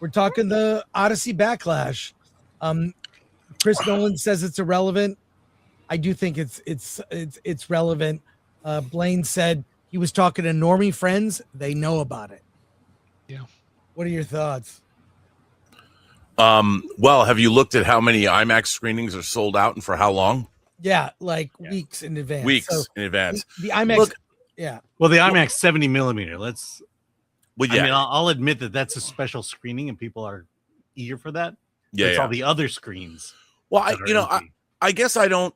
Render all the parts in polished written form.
We're talking the Odyssey Backlash. Chris Nolan says it's irrelevant. I do think it's relevant. Blaine said he was talking to normie friends. They know about it. Yeah. What are your thoughts? Well, have you looked at how many IMAX screenings are sold out and for how long? Yeah, like weeks in advance. In advance. The IMAX. Look, yeah. Well, the IMAX 70 millimeter. Well, yeah. I mean, I'll admit that that's a special screening, and people are eager for that. Yeah, it's all the other screens. Well, I guess I don't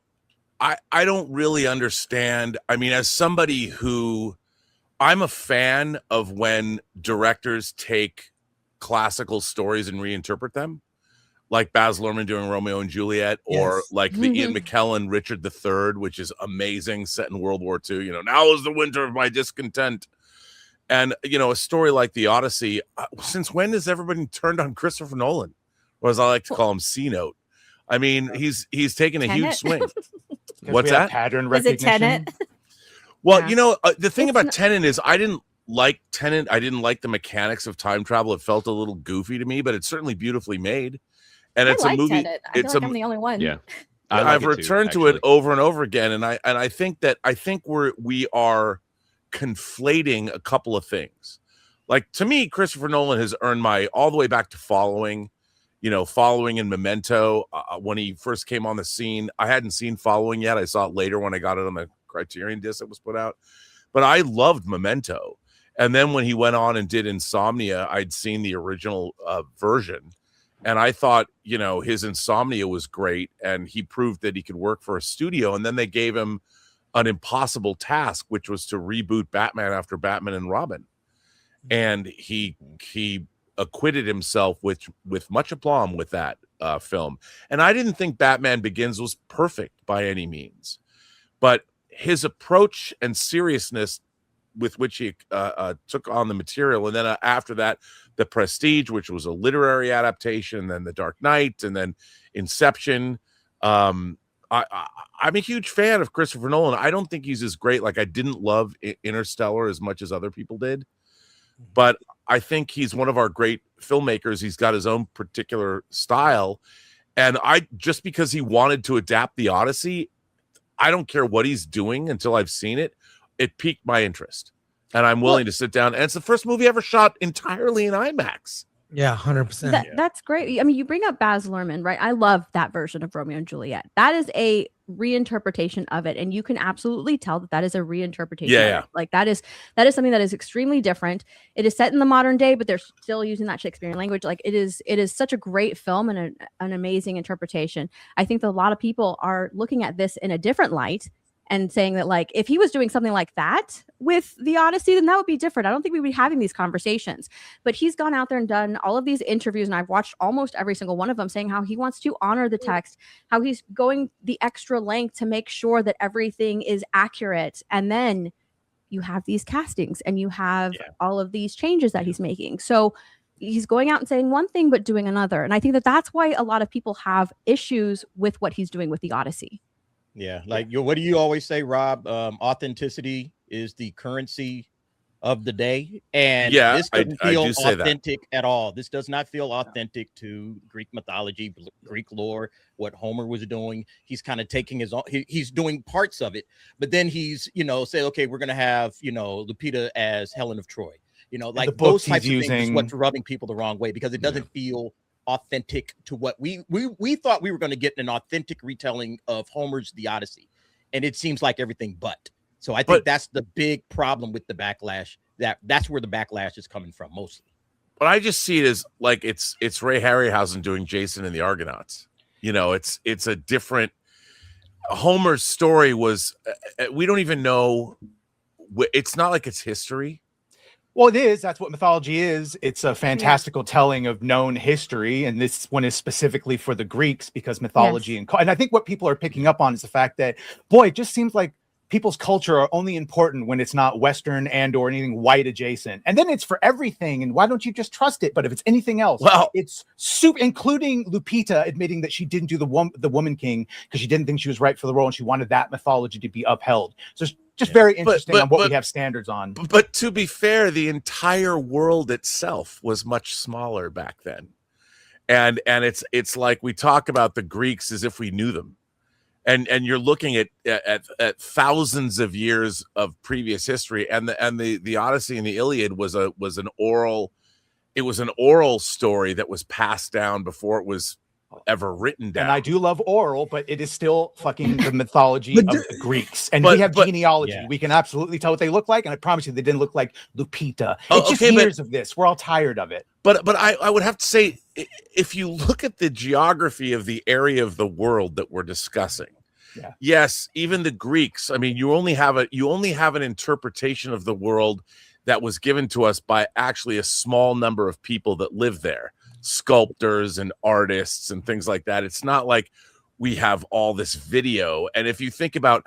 really understand. I mean, as somebody who, I'm a fan of when directors take classical stories and reinterpret them, like Baz Luhrmann doing Romeo and Juliet, or like the Ian McKellen Richard III, which is amazing, set in World War II. Now is the winter of my discontent. And, a story like the Odyssey, since when has everybody turned on Christopher Nolan? Or as I like to call him, C-Note. I mean, he's taken a huge swing. What's that? Pattern recognition. Is it Tenet? Well, the thing about Tenet is I didn't like Tenet. I didn't like the mechanics of time travel. It felt a little goofy to me, but it's certainly beautifully made. And it's a movie. Tenet. I feel like I'm the only one. Yeah. I've returned to it over and over again. And I think we are conflating a couple of things. Like, to me, Christopher Nolan has earned my all the way back to Following in Memento. When he first came on the scene, I hadn't seen Following yet. I saw it later when I got it on the Criterion disc that was put out. But I loved Memento. And then when he went on and did Insomnia, I'd seen the original version. And I thought, his Insomnia was great. And he proved that he could work for a studio. And then they gave him an impossible task, which was to reboot Batman after Batman and Robin. And he acquitted himself with much aplomb with that film. And I didn't think Batman Begins was perfect by any means. But his approach and seriousness with which he took on the material, and then after that, The Prestige, which was a literary adaptation, then The Dark Knight, and then Inception. I'm a huge fan of Christopher Nolan. I don't think he's as great. Like, I didn't love Interstellar as much as other people did, but I think he's one of our great filmmakers. He's got his own particular style. And just because he wanted to adapt the Odyssey, I don't care what he's doing until I've seen it. It piqued my interest, and I'm willing to sit down. And it's the first movie ever shot entirely in IMAX. Yeah, 100%. That's great. I mean, you bring up Baz Luhrmann, right? I love that version of Romeo and Juliet. That is a reinterpretation of it, and you can absolutely tell that is a reinterpretation. Yeah. Of it. Like that is something that is extremely different. It is set in the modern day, but they're still using that Shakespearean language. Like it is such a great film and an amazing interpretation. I think that a lot of people are looking at this in a different light and saying that, like, if he was doing something like that with the Odyssey, then that would be different. I don't think we would be having these conversations. But he's gone out there and done all of these interviews, and I've watched almost every single one of them, saying how he wants to honor the text, how he's going the extra length to make sure that everything is accurate. And then you have these castings and you have all of these changes that he's making. So he's going out and saying one thing but doing another. And I think that that's why a lot of people have issues with what he's doing with the Odyssey. Yeah, like what do you always say, Rob? Authenticity is the currency of the day, and this doesn't feel authentic at all. This does not feel authentic to Greek mythology, Greek lore. What Homer was doing, he's kind of taking his own. He's doing parts of it, but then he's say, okay, we're gonna have Lupita as Helen of Troy. Like those types of things is what's rubbing people the wrong way, because it doesn't feel authentic to what we thought we were going to get an authentic retelling of Homer's The Odyssey, and it seems like everything but. So I think that's the big problem with the backlash. That's where the backlash is coming from mostly. But I just see it as like it's Ray Harryhausen doing Jason and the Argonauts. It's a different. Homer's story was we don't even know. It's not like it's history. Well, it is. That's what mythology is. It's a fantastical telling of known history. And this one is specifically for the Greeks, because mythology and I think what people are picking up on is the fact that, boy, it just seems like people's culture are only important when it's not Western and or anything white adjacent. And then it's for everything. And why don't you just trust it? But if it's anything else, well, it's super, including Lupita admitting that she didn't do the Woman King because she didn't think she was right for the role and she wanted that mythology to be upheld. So just very interesting on what we have standards on. But to be fair, the entire world itself was much smaller back then. And it's like we talk about the Greeks as if we knew them. And you're looking at thousands of years of previous history, and the Odyssey and the Iliad was an oral story that was passed down before it was ever written down. And I do love oral, but it is still fucking the mythology of the Greeks. And we have genealogy. Yeah. We can absolutely tell what they look like. And I promise you, they didn't look like Lupita. It's just years of this. We're all tired of it. But I would have to say, if you look at the geography of the area of the world that we're discussing, yes, even the Greeks, I mean, you only have an interpretation of the world that was given to us by actually a small number of people that live there. Sculptors and artists and things like that. It's not like we have all this video. And if you think about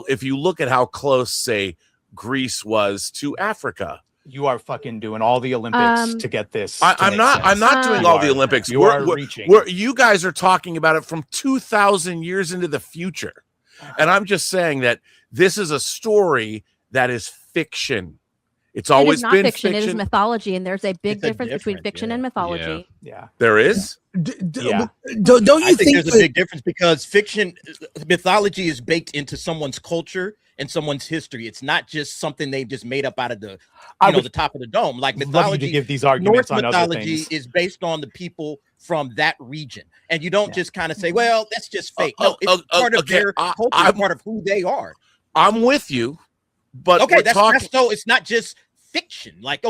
if you look at how close, say, Greece was to Africa, you are fucking doing all the Olympics to get this. I'm not doing all the Olympics. You guys are talking about it from 2,000 years into the future. And I'm just saying that this is a story that is fiction. It's always been fiction. It is mythology, and there's a big difference between fiction and mythology. Yeah, there is. Don't you think there's a big difference, because mythology is baked into someone's culture and someone's history. It's not just something they just made up out of the top of the dome. Like mythology, to give these arguments Norse on mythology other things. is based on the people from that region, and you don't just kind of say, "Well, that's just fake." No, it's part of their culture, part of who they are. I'm with you. But it's not just fiction. Like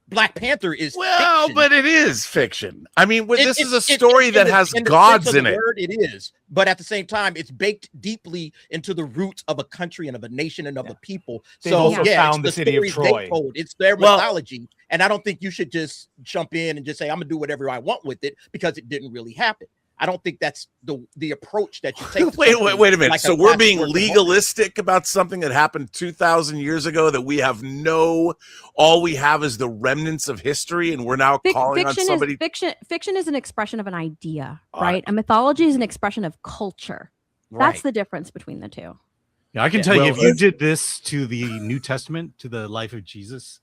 Black Panther is fiction. But it is fiction. I mean, this is a story that has gods in it. It is, but at the same time, it's baked deeply into the roots of a country and of a nation and of a people. They've also found the city of Troy. It's their mythology, and I don't think you should just jump in and just say, "I'm gonna do whatever I want with it," because it didn't really happen. I don't think that's the approach that you take. Wait a minute. So we're being legalistic about something that happened 2,000 years ago that we have all we have is the remnants of history, and we're now calling on somebody. Fiction is an expression of an idea, right? A mythology is an expression of culture. Right. That's the difference between the two. Yeah, I can tell you, if you did this to the New Testament, to the life of Jesus,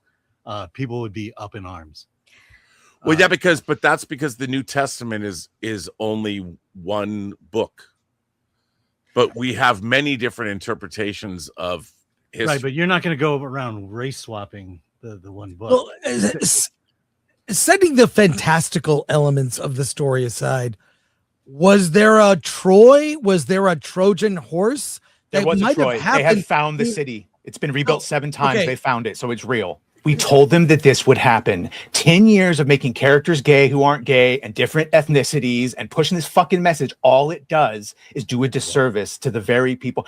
people would be up in arms. Well, yeah, that's because the New Testament is only one book, but we have many different interpretations of history. Right, but you're not going to go around race swapping the one book. Well, setting the fantastical elements of the story aside, was there a Troy? Was there a Trojan horse? There was a Troy. They have found the city. It's been rebuilt 7 times. Okay. They found it, so it's real. We told them that this would happen. 10 years of making characters gay who aren't gay and different ethnicities and pushing this fucking message. All it does is do a disservice to the very people.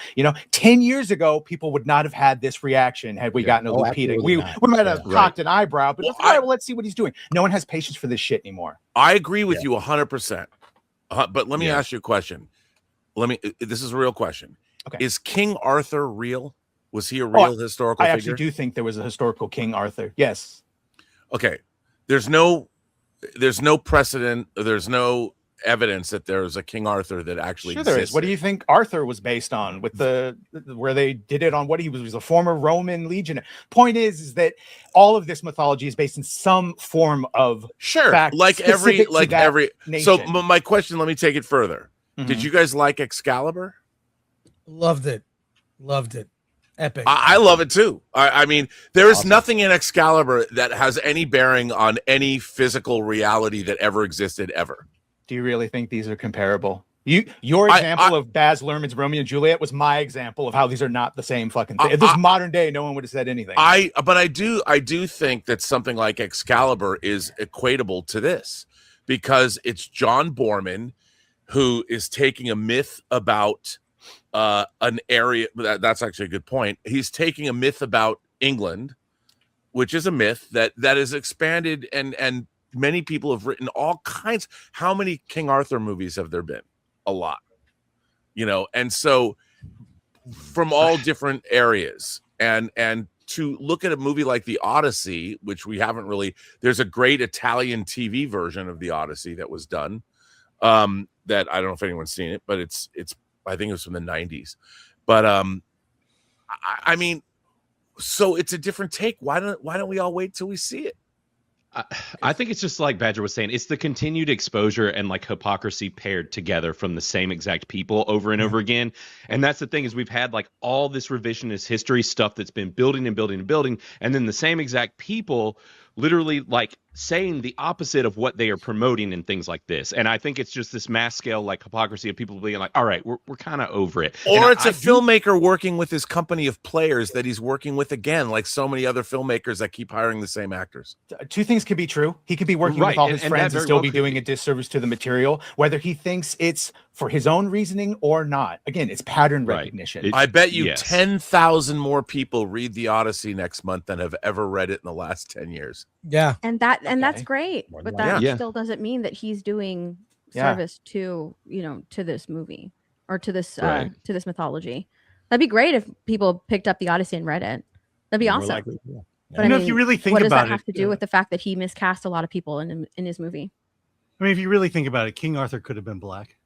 10 years ago, people would not have had this reaction had we gotten a Lupita. We might have cocked an eyebrow, but let's see what he's doing. No one has patience for this shit anymore. I agree with you 100%. But let me ask you a question. This is a real question. Okay. Is King Arthur real? Was he a real historical figure? I actually do think there was a historical King Arthur. Yes. Okay. There's no precedent. There's no evidence that there was a King Arthur that actually existed. There is. What do you think Arthur was based on? With where they did it on what he was a former Roman legionary. Point is that all of this mythology is based in some form of fact, like every nation. So my question. Let me take it further. Mm-hmm. Did you guys like Excalibur? Loved it. Epic. I love it too. I mean, there is nothing in Excalibur that has any bearing on any physical reality that ever existed ever. Do you really think these are comparable? Your example of Baz Luhrmann's Romeo and Juliet was my example of how these are not the same fucking thing. If this is modern day, no one would have said anything. But I do think that something like Excalibur is equatable to this, because it's John Borman who is taking a myth about an area. That's actually a good point. He's taking a myth about England, which is a myth that is expanded, and many people have written all kinds. How many King Arthur movies have there been? A lot, and so from all different areas, and to look at a movie like the Odyssey, which we haven't really. There's a great Italian TV version of the Odyssey that was done. That I don't know if anyone's seen it, but it's I think it was from the 90s. But I mean, so it's a different take. Why don't we all wait till we see it? I think it's just like Badger was saying, it's the continued exposure and like hypocrisy paired together from the same exact people over and over again. And that's the thing, is we've had like all this revisionist history stuff that's been building and building and building, and then the same exact people literally like saying the opposite of what they are promoting and things like this. And I think it's just this mass scale like hypocrisy of people being like, all right, we're kind of over it. Or it's a filmmaker working with his company of players that he's working with again, like so many other filmmakers that keep hiring the same actors. Two things could be true. He could be working with all his friends and still be doing a disservice to the material, whether he thinks it's for his own reasoning or not. Again, it's pattern recognition. I bet you 10,000 more people read the Odyssey next month than have ever read it in the last 10 years. Yeah. And that's great. But that still doesn't mean that he's doing service to, to this movie or to this to this mythology. That'd be great if people picked up the Odyssey and read it. That'd be awesome. Likely, But I mean, if you really think what does about that have to do with the fact that he miscast a lot of people in his movie? I mean, if you really think about it, King Arthur could have been black.